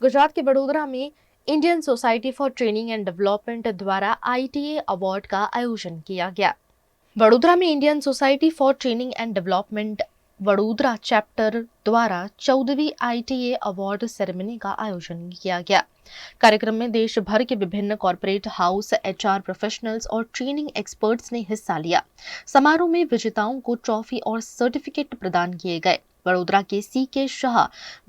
गुजरात के वडोदरा में Indian society for training and development द्वारा ITA अवार्ड का आयोजन किया गया। वडोदरा में Indian society for training and development Vadodara chapter द्वारा 14वीं ITA अवार्ड सेरेमनी का आयोजन किया गया। कार्यक्रम में देश भर के विभिन्न कॉर्पोरेट हाउस, HR प्रोफेशनल्स और ट्रेनिंग एक्सपर्ट्स ने हिस्सा लिया। समारोह में विजेताओं को ट्रॉफी और सर्टिफिकेट प्रदान किए गए। वडोदरा के CK शाह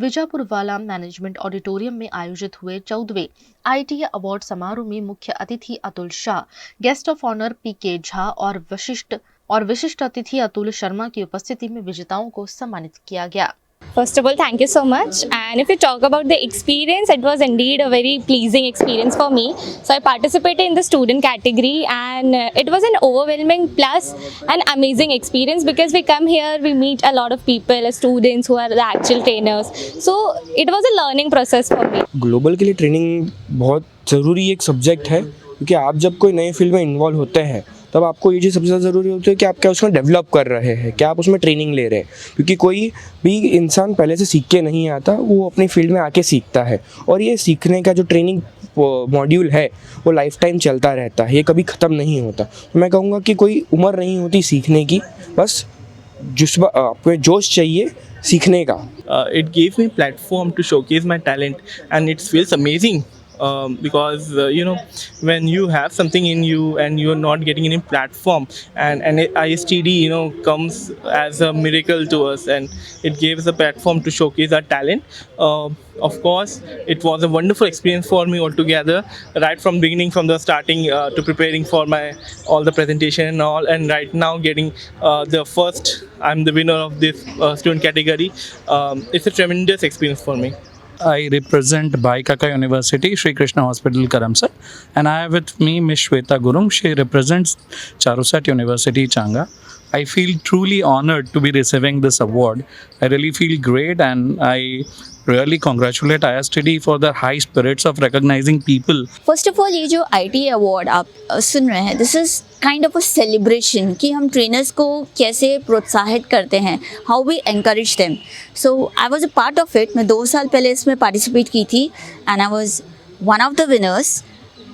विजापुर वाला मैनेजमेंट ऑडिटोरियम में आयोजित हुए 14वें ITA अवार्ड समारोह में मुख्य अतिथि Atul Shah, guest of honour PK Jha और विशिष्ट अतिथि अतुल शर्मा की उपस्थिति में विजेताओं को सम्मानित किया गया। First of all, thank you so much. And if you talk about the experience, it was indeed a very pleasing experience for me. So I participated in the student category, and it was an overwhelming plus an amazing experience because we come here, we meet a lot of people, students who are the actual trainers. So it was a learning process for me. Global के लिए training बहुत ज़रूरी एक subject है, क्योंकि आप जब कोई नए फील्ड में इन्वॉल्व होते हैं तब आपको ये चीज़ सबसे ज़्यादा ज़रूरी होती है कि आप क्या उसमें डेवलप कर रहे हैं, क्या आप उसमें ट्रेनिंग ले रहे हैं। क्योंकि कोई भी इंसान पहले से सीख के नहीं आता, वो अपनी फील्ड में आके सीखता है, और ये सीखने का जो ट्रेनिंग मॉड्यूल है वो लाइफ टाइम चलता रहता है, ये कभी ख़त्म नहीं होता। तो मैं कहूँगा कि कोई उम्र नहीं होती सीखने की, बस आपको जोश चाहिए सीखने का। It gave me platform to showcase my talent, and it feels amazing. Because when you have something in you and you're not getting any platform, and ISTD comes as a miracle to us, and it gave us a platform to showcase our talent. Of course, it was a wonderful experience for me altogether, right from beginning, from the starting to preparing for my all the presentation and all, and right now getting the first, I'm the winner of this student category. It's a tremendous experience for me. I represent Bhai Kaka University, Sri Krishna Hospital, Karamsad, and I have with me Ms. Shweta Gurung. She represents Charusat University, Changa. I feel truly honored to be receiving this award. I really feel great, and I really congratulate ISTD for their high spirits of recognizing people. First of all, ये जो ITA award आप सुन रहे हैं, this is kind of a celebration कि हम trainers को कैसे प्रोत्साहित करते हैं, how we encourage them. So I was a part of it. मैं 2 साल पहले इसमें पार्टिसिपेट की थी, and I was one of the winners.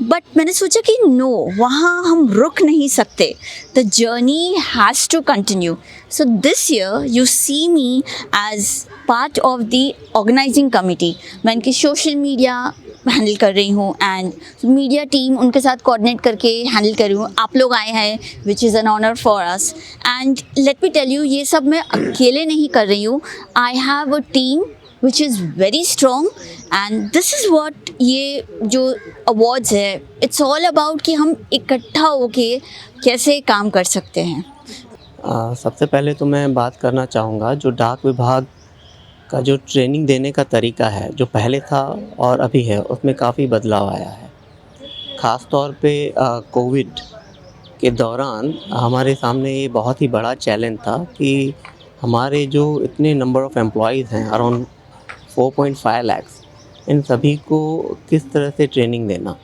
But मैंने सोचा कि नो, वहाँ हम रुक नहीं सकते, the journey has to continue. So this year you see me as part of the organising committee. मैं इनकी सोशल मीडिया हैंडल कर रही हूँ, एंड मीडिया टीम उनके साथ कोऑर्डिनेट करके हैंडल कर रही हूँ। आप लोग आए हैं, which is an honour for us, and let me tell you, ये सब मैं अकेले नहीं कर रही हूँ। I have a team which is very strong, and this is what ये जो awards है, it's all about कि हम इकट्ठा होके कैसे काम कर सकते हैं। सबसे पहले तो मैं बात करना चाहूँगा जो डाक विभाग का जो ट्रेनिंग देने का तरीका है, जो पहले था और अभी है, उसमें काफ़ी बदलाव आया है। ख़ास तौर पे कोविड के दौरान हमारे सामने ये बहुत ही बड़ा चैलेंज था कि हमारे जो इतने नंबर ऑफ़ एम्प्लॉयज़ हैं, अराउंड 4.5 लाख, इन सभी को किस तरह से ट्रेनिंग देना।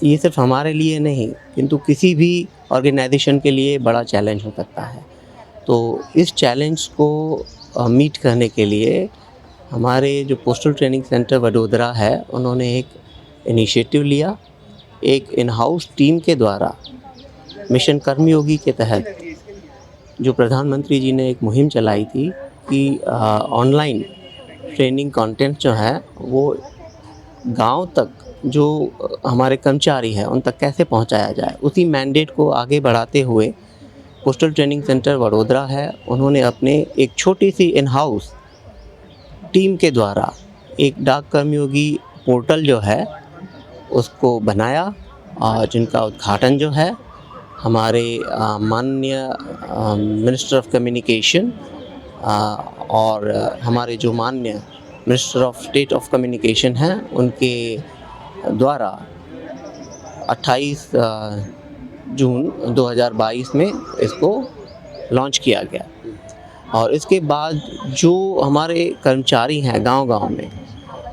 ये सिर्फ हमारे लिए नहीं, किंतु किसी भी ऑर्गेनाइजेशन के लिए बड़ा चैलेंज हो सकता है। तो इस चैलेंज को मीट करने के लिए हमारे जो पोस्टल ट्रेनिंग सेंटर वडोदरा है, उन्होंने एक इनिशिएटिव लिया। एक इन हाउस टीम के द्वारा मिशन कर्मयोगी के तहत जो प्रधानमंत्री जी ने एक मुहिम चलाई थी कि ऑनलाइन ट्रेनिंग कंटेंट जो है वो गांव तक जो हमारे कर्मचारी हैं उन तक कैसे पहुंचाया जाए। उसी मैंडेट को आगे बढ़ाते हुए पोस्टल ट्रेनिंग सेंटर वडोदरा है, उन्होंने अपने एक छोटी सी इन हाउस टीम के द्वारा एक डाक कर्मयोगी पोर्टल जो है उसको बनाया, और जिनका उद्घाटन जो है हमारे माननीय मिनिस्टर ऑफ कम्युनिकेशन और हमारे जो माननीय minister of state of communication हैं, उनके द्वारा 28 जून 2022 में इसको लॉन्च किया गया। और इसके बाद जो हमारे कर्मचारी हैं गांव-गांव में,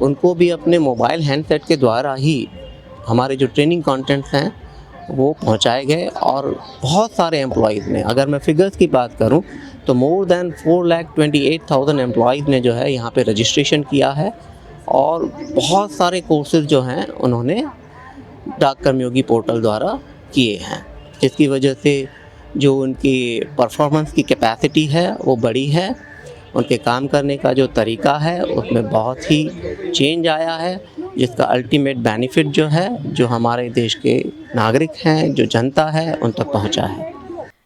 उनको भी अपने मोबाइल हैंडसेट के द्वारा ही हमारे जो ट्रेनिंग कंटेंट्स हैं वो पहुंचाए गए। और बहुत सारे एम्प्लॉयज़ ने, अगर मैं फिगर्स की बात करूं तो मोर दैन 4,28,000 एम्प्लॉयज़ ने जो है यहाँ पे रजिस्ट्रेशन किया है, और बहुत सारे कोर्सेज जो हैं उन्होंने डाक कर्मयोगी पोर्टल द्वारा किए हैं, जिसकी वजह से जो उनकी परफॉर्मेंस की कैपेसिटी है वो बड़ी है, उनके काम करने का जो तरीका है उसमें बहुत ही चेंज आया है, जिसका अल्टीमेट बेनिफिट जो है जो हमारे देश के नागरिक हैं, जो जनता है, उन तक पहुंचा है।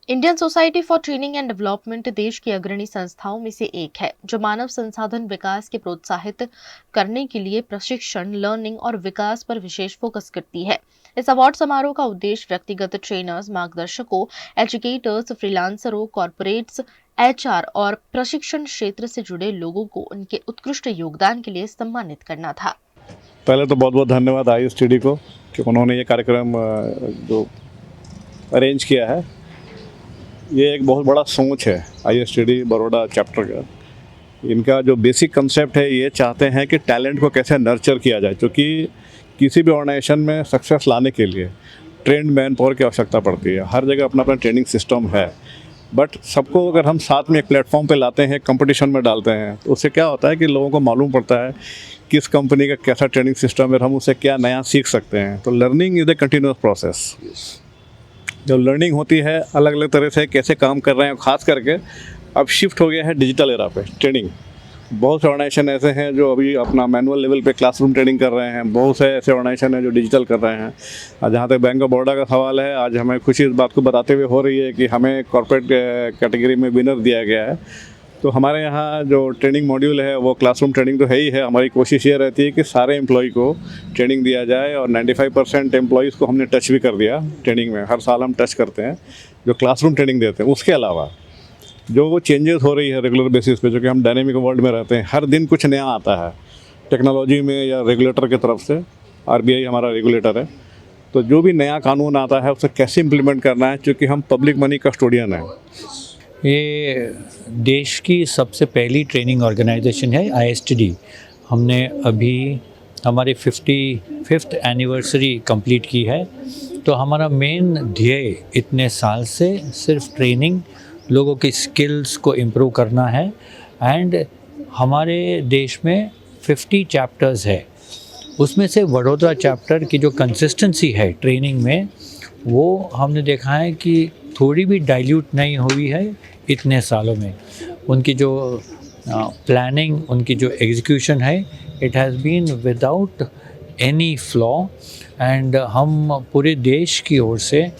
Indian society for training and development देश की अग्रणी संस्थाओं में से एक है जो मानव संसाधन विकास के प्रोत्साहित करने के लिए प्रशिक्षण, लर्निंग और विकास पर विशेष फोकस करती है। इस अवार्ड समारोह का उद्देश्य व्यक्तिगत ट्रेनर्स, मार्गदर्शकों, एजुकेटर्स, फ्रीलांसरों, कॉर्पोरेट्स, HR और प्रशिक्षण क्षेत्र से जुड़े लोगों को उनके उत्कृष्ट योगदान के लिए सम्मानित करना था। पहले तो बहुत बहुत धन्यवाद ISTD को कि उन्होंने ये कार्यक्रम जो अरेंज किया है। ये एक बहुत बड़ा सोच है ISTD बड़ौदा चैप्टर का। इनका जो बेसिक कंसेप्ट है, ये चाहते हैं कि टैलेंट को कैसे नर्चर किया जाए, क्योंकि किसी भी ऑर्गेनाइजेशन में सक्सेस लाने के लिए ट्रेंड मैन पावर की आवश्यकता पड़ती है। हर जगह अपना अपना ट्रेनिंग सिस्टम है, बट सबको अगर हम साथ में एक प्लेटफॉर्म पे लाते हैं, कंपटीशन में डालते हैं, तो उससे क्या होता है कि लोगों को मालूम पड़ता है किस कंपनी का कैसा ट्रेनिंग सिस्टम है और हम उससे क्या नया सीख सकते हैं। तो learning is a continuous process. जो लर्निंग होती है अलग अलग तरह से कैसे काम कर रहे हैं, खास करके अब शिफ्ट हो गया है डिजिटल एरा पे ट्रेनिंग। बहुत से ऑर्गेनाइजेशन ऐसे हैं जो अभी अपना मैनुअल लेवल पे क्लासरूम ट्रेनिंग कर रहे हैं, बहुत से ऐसे ऑर्गेनाइजेशन हैं जो डिजिटल कर रहे हैं। और जहाँ तक बैंक ऑफ बड़ौदा का सवाल है, आज हमें खुशी इस बात को बताते हुए हो रही है कि हमें कॉर्पोरेट कैटेगरी में विनर दिया गया है। तो हमारे यहाँ जो ट्रेनिंग मॉड्यूल है वो क्लासरूम ट्रेनिंग तो है ही है। हमारी कोशिश ये रहती है कि सारे एम्प्लॉय को ट्रेनिंग दिया जाए और 95% एम्प्लॉयज़ को हमने टच भी कर दिया ट्रेनिंग में। हर साल हम टच करते हैं जो क्लासरूम ट्रेनिंग देते हैं। उसके अलावा जो चेंजेस हो रही है रेगुलर बेसिस पे, जो कि हम डायनेमिक वर्ल्ड में रहते हैं, हर दिन कुछ नया आता है टेक्नोलॉजी में या रेगुलेटर की तरफ से। RBI हमारा रेगुलेटर है, तो जो भी नया कानून आता है उसे कैसे इम्प्लीमेंट करना है, क्योंकि हम पब्लिक मनी कस्टोडियन हैं। ये देश की सबसे पहली ट्रेनिंग ऑर्गेनाइजेशन है ISTD। हमने अभी हमारी 55th एनिवर्सरी कंप्लीट की है। तो हमारा मेन ध्येय इतने साल से सिर्फ ट्रेनिंग, लोगों की स्किल्स को इम्प्रूव करना है। एंड हमारे देश में 50 चैप्टर्स है, उसमें से वडोदरा चैप्टर की जो कंसिस्टेंसी है ट्रेनिंग में, वो हमने देखा है कि थोड़ी भी डाइल्यूट नहीं हुई है इतने सालों में। उनकी जो प्लानिंग, उनकी जो एग्जीक्यूशन है, it has been without any flaw. And हम पूरे देश की ओर से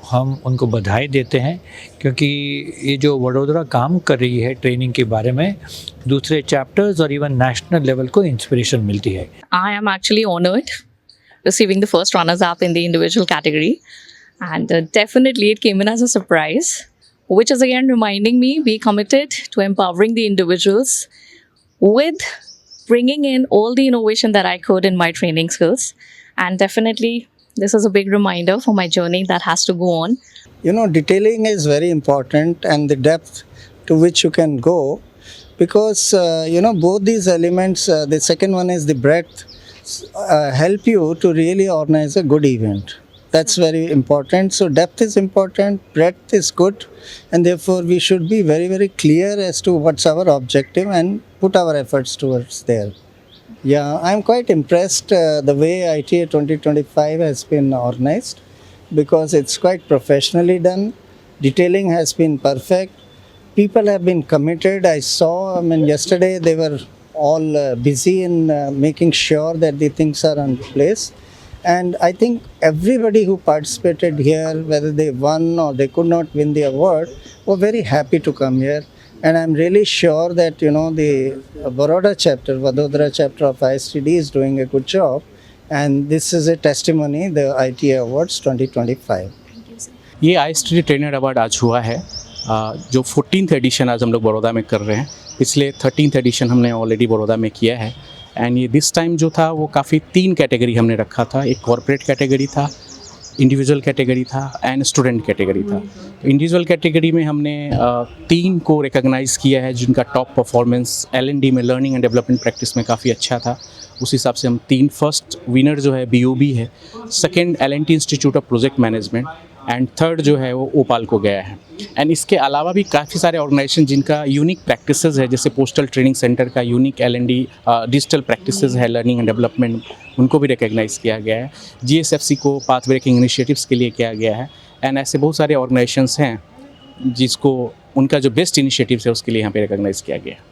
हम उनको बधाई देते हैं, क्योंकि ये जो वडोदरा काम कर रही है ट्रेनिंग के बारे में, दूसरे चैप्टर्स और इवन नेशनल लेवल को इंस्पिरेशन मिलती है। I am actually honored receiving the first runners-up in the individual category, and definitely it came in as a surprise, which is again reminding me be committed to empowering the individuals with bringing in all the innovation that I could in my training skills, and definitely this is a big reminder for my journey that has to go on. You know, detailing is very important, and the depth to which you can go, because both these elements, the second one is the breadth, help you to really organize a good event. That's very important. So depth is important, breadth is good, and therefore we should be very, very clear as to what's our objective and put our efforts towards there. Yeah, I'm quite impressed the way ITA 2025 has been organized, because it's quite professionally done. Detailing has been perfect. People have been committed. I saw, yesterday they were all busy in making sure that the things are in place. And I think everybody who participated here, whether they won or they could not win the award, were very happy to come here. And I'm really sure that, the Vadodara chapter of ISTD is doing a good job. And this is a testimony, the ITA Awards 2025. ये ISTD trainer award आज हुआ है, जो 14th addition आज हम लोग बड़ौदा में कर रहे हैं। पिछले 13th एडिशन हमने ऑलरेडी बड़ौदा में किया है। एंड ये दिस टाइम जो था वो काफ़ी 3 कैटेगरी हमने रखा था। एक कॉर्पोरेट कैटेगरी था, इंडिविजुअल कैटेगरी था एंड स्टूडेंट कैटेगरी था। इंडिविजुअल कैटेगरी में हमने 3 को रिकॉग्नाइज़ किया है जिनका टॉप परफॉर्मेंस L&D में, लर्निंग एंड डेवलपमेंट प्रैक्टिस में काफ़ी अच्छा था। उस हिसाब से हम 3, फर्स्ट विनर जो है BOB है, second L&T institute of project management and third जो है वो ओपाल को गया है। एंड इसके अलावा भी काफ़ी सारे ऑर्गेनाइजेशन जिनका यूनिक प्रैक्टिसेस है, जैसे पोस्टल ट्रेनिंग सेंटर का यूनिक L&D डिजिटल प्रैक्टिसेस है लर्निंग एंड डेवलपमेंट, उनको भी रिकग्नाइज़ किया गया है। GSFC को पाथ ब्रेकिंग इनिशिएटिव्स के लिए किया गया है। एंड ऐसे बहुत सारे ऑर्गेनाइजेशंस हैं जिसको उनका जो बेस्ट इनिशिएटिव्स है उसके लिए यहाँ पे रिकग्नाइज़ किया गया है।